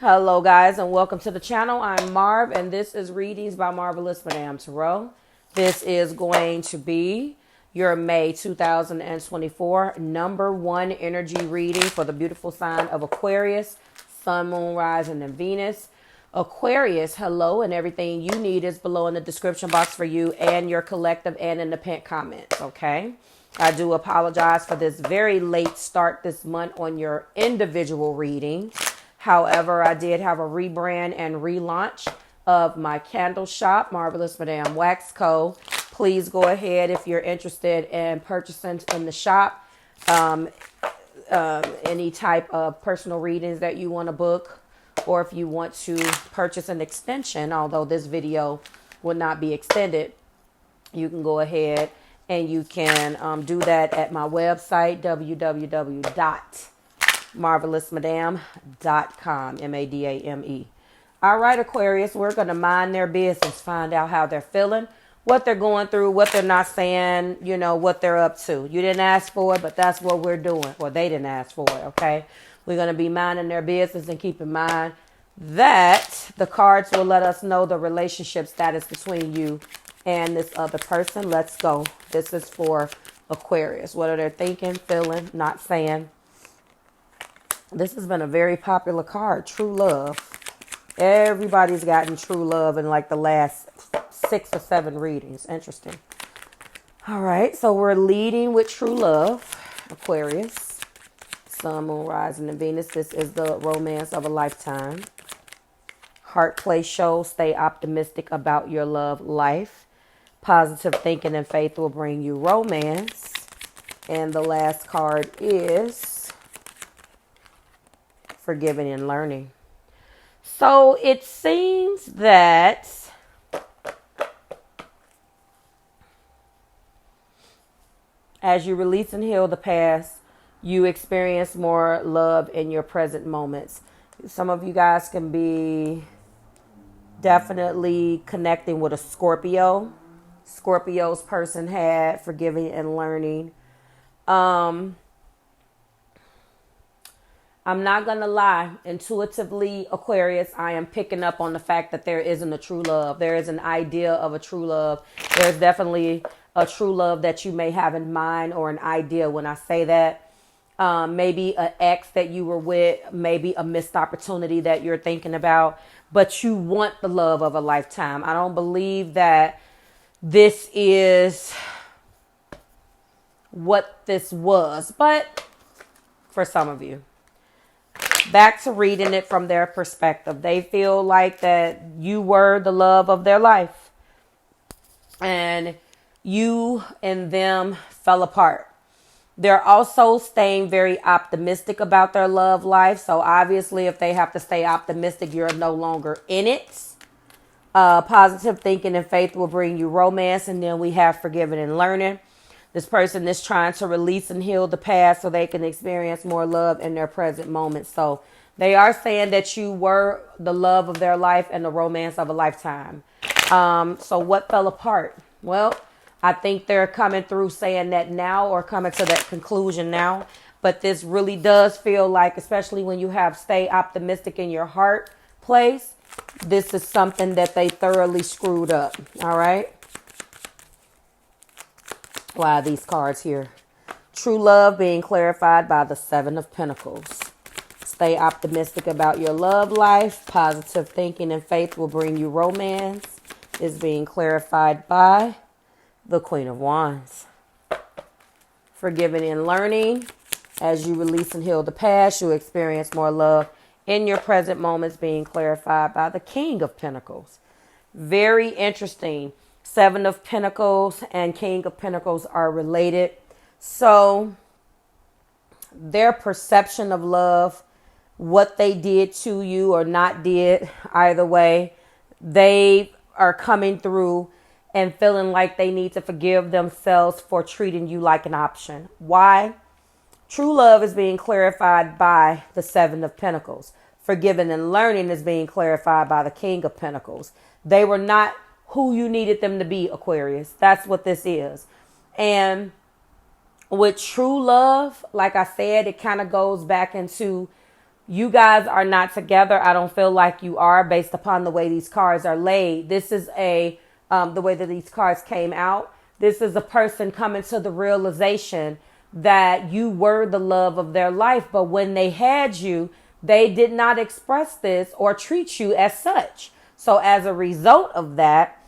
Hello guys and welcome to the channel. I'm Marv and this is Readings by Marvelous Madame Tarot. This is going to be your May 2024 #1 energy reading for the beautiful sign of Aquarius, Sun, Moon, Rising, and Venus. Aquarius, hello, and everything you need is below in the description box for you and your collective and in the pinned comments, okay? I do apologize for this very late start this month on your individual readings. However, I did have a rebrand and relaunch of my candle shop, Marvelous Madame Wax Co. Please go ahead if you're interested in purchasing in the shop. Any type of personal readings that you want to book, or if you want to purchase an extension, although this video will not be extended, you can go ahead and you can do that at my website, www.marvelousmadame.com, MADAME. All right, Aquarius, we're going to mind their business, find out how they're feeling, what they're going through, what they're not saying, you know, what they're up to. You didn't ask for it, but that's what we're doing. Well, they didn't ask for it, okay? We're going to be minding their business and keep in mind that the cards will let us know the relationship status between you and this other person. Let's go. This is for Aquarius. What are they thinking, feeling, not saying? This has been a very popular card, true love. Everybody's gotten true love in like the last 6 or 7 readings. Interesting. All right, so we're leading with true love, Aquarius. Sun, Moon, Rising, and Venus. This is the romance of a lifetime. Heart play shows. Stay optimistic about your love life. Positive thinking and faith will bring you romance. And the last card is forgiving and learning. So it seems that as you release and heal the past, you experience more love in your present moments. Some of you guys can be definitely connecting with a Scorpio. Scorpio's person had forgiving and learning. I'm not going to lie. Intuitively, Aquarius, I am picking up on the fact that there isn't a true love. There is an idea of a true love. There's definitely a true love that you may have in mind, or an idea when I say that. Maybe an ex that you were with, maybe a missed opportunity that you're thinking about, but you want the love of a lifetime. I don't believe that this is what this was, but for some of you, back to reading it from their perspective. They feel like that you were the love of their life and you and them fell apart. They're also staying very optimistic about their love life. So obviously, if they have to stay optimistic, you're no longer in it. Positive thinking and faith will bring you romance. And then we have forgiving and learning. This person is trying to release and heal the past so they can experience more love in their present moment. So they are saying that you were the love of their life and the romance of a lifetime. So what fell apart? Well, I think they're coming through saying that now, or coming to that conclusion now. But this really does feel like, especially when you have stay optimistic in your heart place, this is something that they thoroughly screwed up. All right. Why are these cards here? True love being clarified by the 7 of Pentacles. Stay optimistic about your love life. Positive thinking and faith will bring you romance. Is being clarified by the Queen of Wands. Forgiving and learning. As you release and heal the past, you experience more love in your present moments, being clarified by the King of Pentacles. Very interesting. 7 of Pentacles and King of Pentacles are related. So their perception of love, what they did to you or not did, either way, they are coming through and feeling like they need to forgive themselves for treating you like an option. Why? True love is being clarified by the 7 of Pentacles. Forgiving and learning is being clarified by the King of Pentacles. They were not who you needed them to be, Aquarius. That's what this is. And with true love, like I said, it kind of goes back into You guys are not together. I don't feel like you are based upon the way these cards are laid. This is the way that these cards came out. This is a person coming to the realization that you were the love of their life. But when they had you, they did not express this or treat you as such. So as a result of that,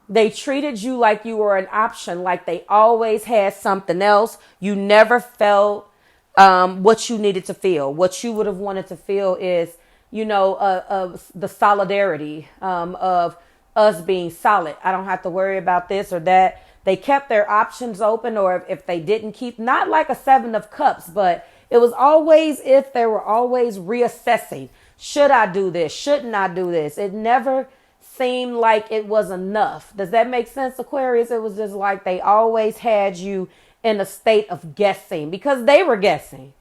they treated you like you were an option, like they always had something else. You never felt what you needed to feel. What you would have wanted to feel is, the solidarity of us being solid. I don't have to worry about this or that. They kept their options open, or if they didn't keep, not like a 7 of cups, but it was always if they were always reassessing. Should I do this? Shouldn't I do this? It never seemed like it was enough. Does that make sense, Aquarius? It was just like they always had you in a state of guessing because they were guessing.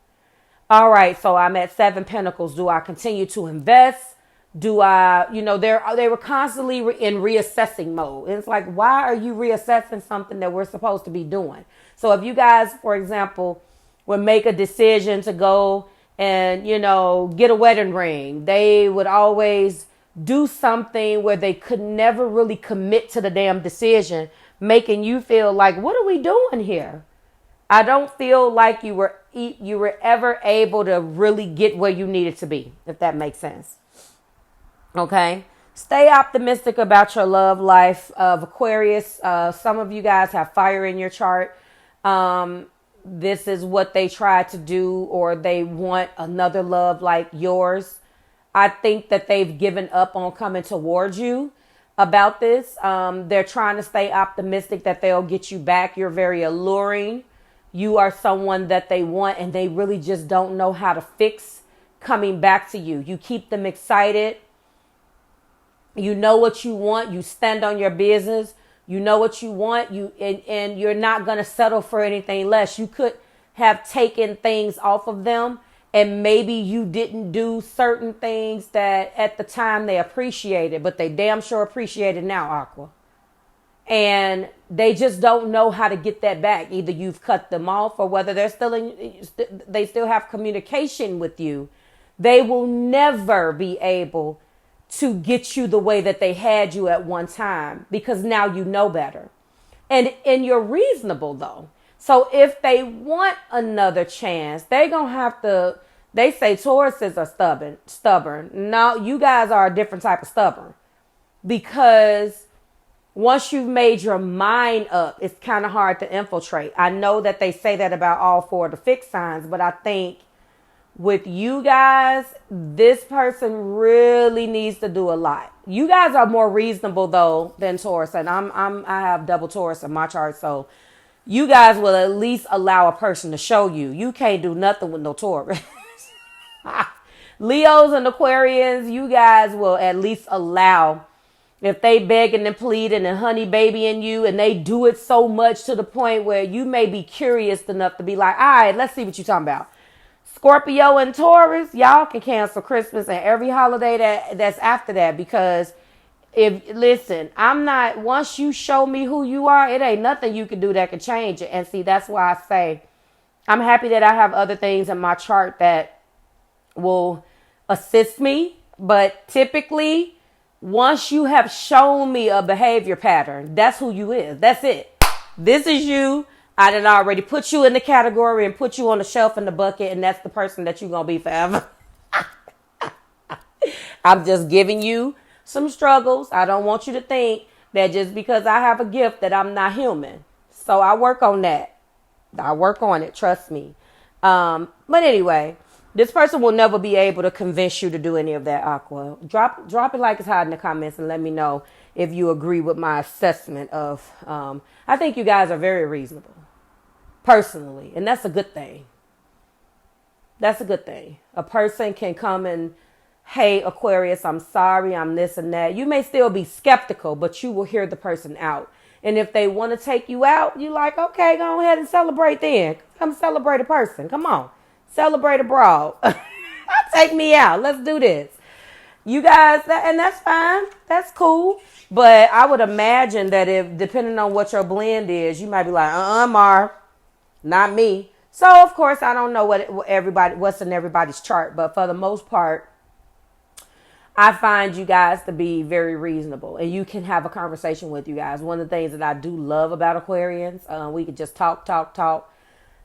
All right, so I'm at 7 Pentacles. Do I continue to invest? Do I, they were constantly in reassessing mode. And it's like, why are you reassessing something that we're supposed to be doing? So if you guys, for example, would make a decision to go and, get a wedding ring, they would always do something where they could never really commit to the damn decision, making you feel like, what are we doing here? I don't feel like you were ever able to really get where you needed to be, if that makes sense. Okay. Stay optimistic about your love life of Aquarius. Some of you guys have fire in your chart. This is what they try to do, or they want another love like yours. I think that they've given up on coming towards you about this. They're trying to stay optimistic that they'll get you back. You're very alluring. You are someone that they want, and they really just don't know how to fix coming back to you. You keep them excited. You know what you want. You stand on your business. You know what you want. And you're not going to settle for anything less. You could have taken things off of them, and maybe you didn't do certain things that at the time they appreciated, but they damn sure appreciate it now, Aqua. And they just don't know how to get that back. Either you've cut them off, or whether they still have communication with you. They will never be able to get you the way that they had you at one time, because now you know better. And you're reasonable though. So if they want another chance, they're going to have to, they say Tauruses are stubborn. No, you guys are a different type of stubborn, because once you've made your mind up, it's kind of hard to infiltrate. I know that they say that about all 4 of the fixed signs, but I think with you guys, this person really needs to do a lot. You guys are more reasonable though than Taurus, and I have double Taurus in my chart, so you guys will at least allow a person to show you. You can't do nothing with no Taurus. Leos and Aquarians, you guys will at least allow, if they begging and pleading and honey babying you, and they do it so much to the point where you may be curious enough to be like, all right, let's see what you're talking about. Scorpio and Taurus, y'all can cancel Christmas and every holiday that's after that, because once you show me who you are, it ain't nothing you can do that can change it. And see, that's why I say I'm happy that I have other things in my chart that will assist me. But typically, once you have shown me a behavior pattern, that's who you is. That's it. This is you. I done already put you in the category and put you on the shelf in the bucket, and that's the person that you're going to be forever. I'm just giving you some struggles. I don't want you to think that just because I have a gift that I'm not human. So I work on that. I work on it. Trust me. But anyway, this person will never be able to convince you to do any of that, Aqua. Drop it like it's hot in the comments and let me know if you agree with my assessment of, I think you guys are very reasonable, personally. And that's a good thing. That's a good thing. A person can come and, hey, Aquarius, I'm sorry, I'm this and that. You may still be skeptical, but you will hear the person out. And if they want to take you out, you're like, okay, go ahead and celebrate then. Come celebrate a person. Come on. Celebrate abroad. Take me out. Let's do this. You guys, and that's fine. That's cool. But I would imagine that if, depending on what your blend is, you might be like, Mar, not me. So, of course, I don't know what's in everybody's chart, but for the most part, I find you guys to be very reasonable, and you can have a conversation with you guys. One of the things that I do love about Aquarians, we could just talk. We're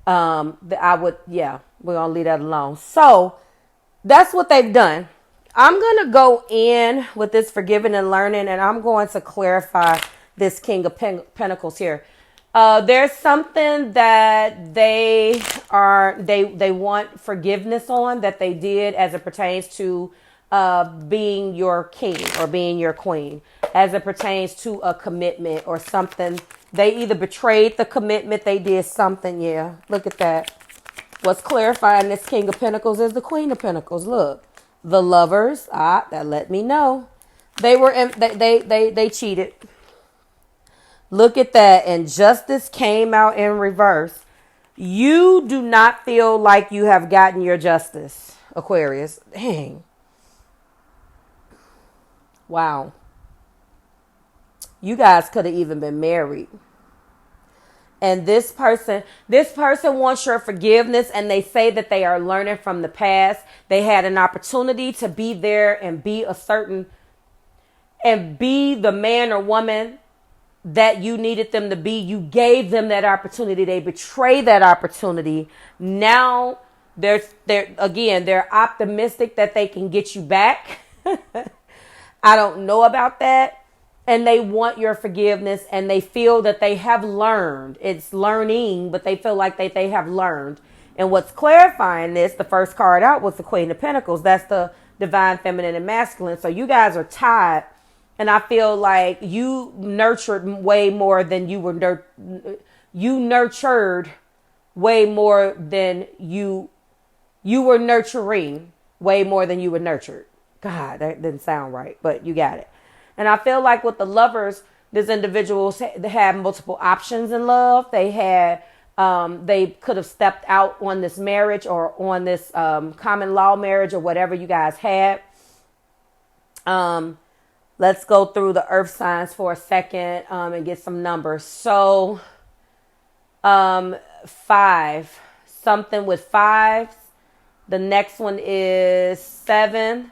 going to leave that alone. So that's what they've done. I'm going to go in with this forgiving and learning, and I'm going to clarify this King of Pentacles here. There's something that they want forgiveness on that they did as it pertains to being your king or being your queen, as it pertains to a commitment or something. They either betrayed the commitment, they did something. Yeah, look at that. What's clarifying this King of Pentacles is the Queen of Pentacles. Look, the Lovers. That let me know they cheated. Look at that. And Justice came out in reverse. You do not feel like you have gotten your justice, Aquarius. Dang. Wow. You guys could have even been married. And this person wants your forgiveness, and they say that they are learning from the past. They had an opportunity to be there and be the man or woman that you needed them to be. You gave them that opportunity. They betrayed that opportunity. Now they're optimistic that they can get you back. I don't know about that. And they want your forgiveness, and they feel that they have learned. It's learning, but they feel like they have learned. And what's clarifying this, the first card out was the Queen of Pentacles. That's the divine feminine and masculine. So you guys are tied. And I feel like you nurtured way more than you were you nurtured way more than you were nurturing way more than you were nurtured. God, that didn't sound right, but you got it. And I feel like with the Lovers, this individuals had multiple options in love. They could have stepped out on this marriage or on this common law marriage or whatever you guys had. Let's go through the earth signs for a second and get some numbers. So 5, something with 5s. The next one is 7,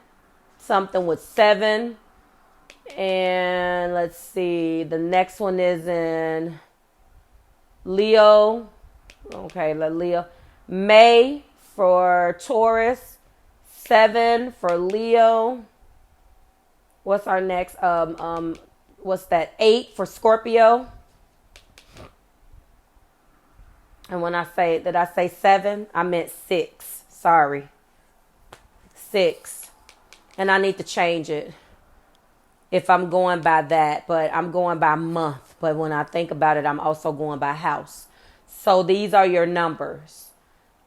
something with 7. And let's see, the next one is in Leo. Okay, Leo. May for Taurus, 7 for Leo. What's our next? What's that? 8 for Scorpio. And when did I say 7? I meant 6. Sorry. 6. And I need to change it if I'm going by that, but I'm going by month. But when I think about it, I'm also going by house. So these are your numbers.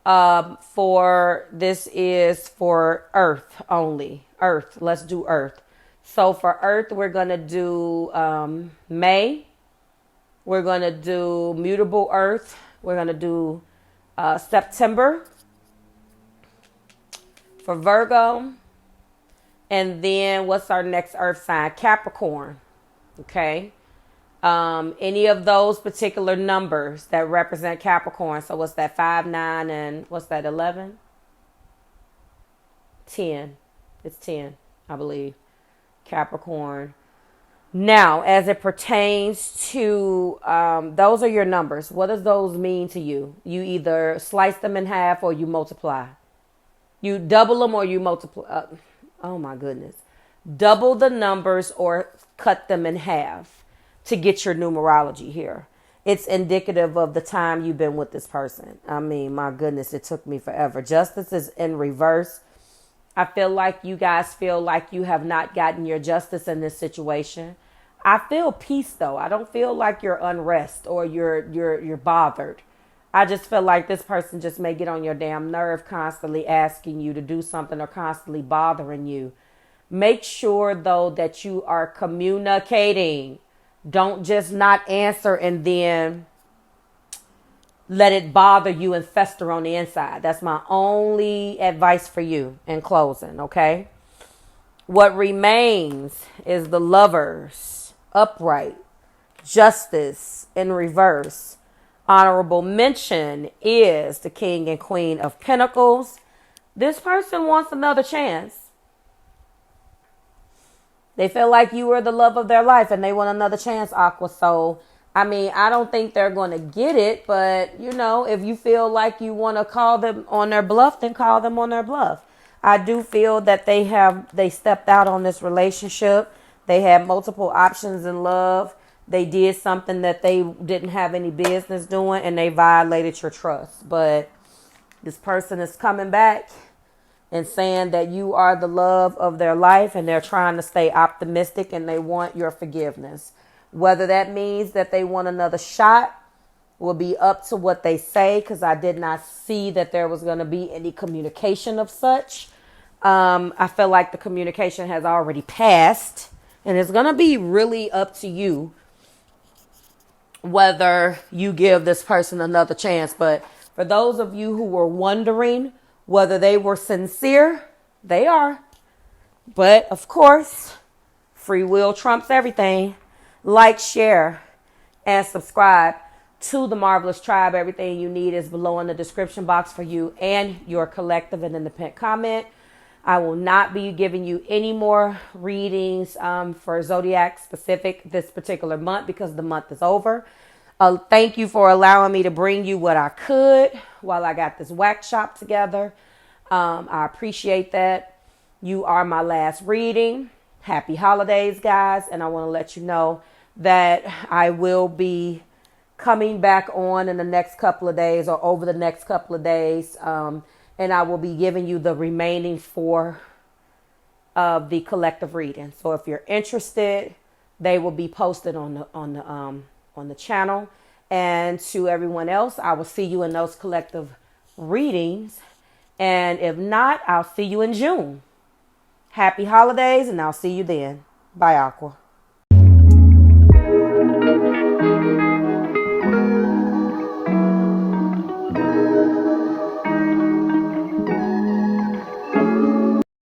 This is for Earth only. Earth. Let's do Earth. So for Earth, we're going to do May. We're going to do mutable Earth. We're going to do September for Virgo. And then what's our next earth sign? Capricorn. Okay. Any of those particular numbers that represent Capricorn. So what's that? 5, 9, and what's that? 11? 10. It's 10, I believe. Capricorn. Now, as it pertains to, those are your numbers. What does those mean to you? You either slice them in half or you multiply. You double them or you multiply. Oh my goodness. Double the numbers or cut them in half to get your numerology here. It's indicative of the time you've been with this person. I mean, my goodness, it took me forever. Justice is in reverse. I feel like you guys feel like you have not gotten your justice in this situation. I feel peace though. I don't feel like you're unrest or you're bothered. I just feel like this person just may get on your damn nerve, constantly asking you to do something or constantly bothering you. Make sure, though, that you are communicating. Don't just not answer and then let it bother you and fester on the inside. That's my only advice for you in closing, okay? What remains is the Lovers, upright, Justice in reverse. Honorable mention is the King and Queen of Pentacles. This person wants another chance. They feel like you were the love of their life and they want another chance, Aqua. So, I mean, I don't think they're going to get it. But, you know, if you feel like you want to call them on their bluff, then call them on their bluff. I do feel that they stepped out on this relationship. They had multiple options in love. They did something that they didn't have any business doing and they violated your trust. But this person is coming back and saying that you are the love of their life and they're trying to stay optimistic and they want your forgiveness. Whether that means that they want another shot will be up to what they say, because I did not see that there was going to be any communication of such. I feel like the communication has already passed and it's going to be really up to you whether you give this person another chance. But for those of you who were wondering whether they were sincere, they are. But of course, free will trumps everything. Like, share, and subscribe to the Marvelous Tribe. Everything you need is below in the description box for you and your collective and independent comment. I will not be giving you any more readings for Zodiac specific this particular month because the month is over. Thank you for allowing me to bring you what I could while I got this wax shop together. I appreciate that. You are my last reading. Happy holidays, guys. And I want to let you know that I will be coming back on in the next couple of days or over the next couple of days. And I will be giving you the remaining 4 of the collective reading. So if you're interested, they will be posted on the channel. And to everyone else, I will see you in those collective readings. And if not, I'll see you in June. Happy holidays, and I'll see you then. Bye, Aqua.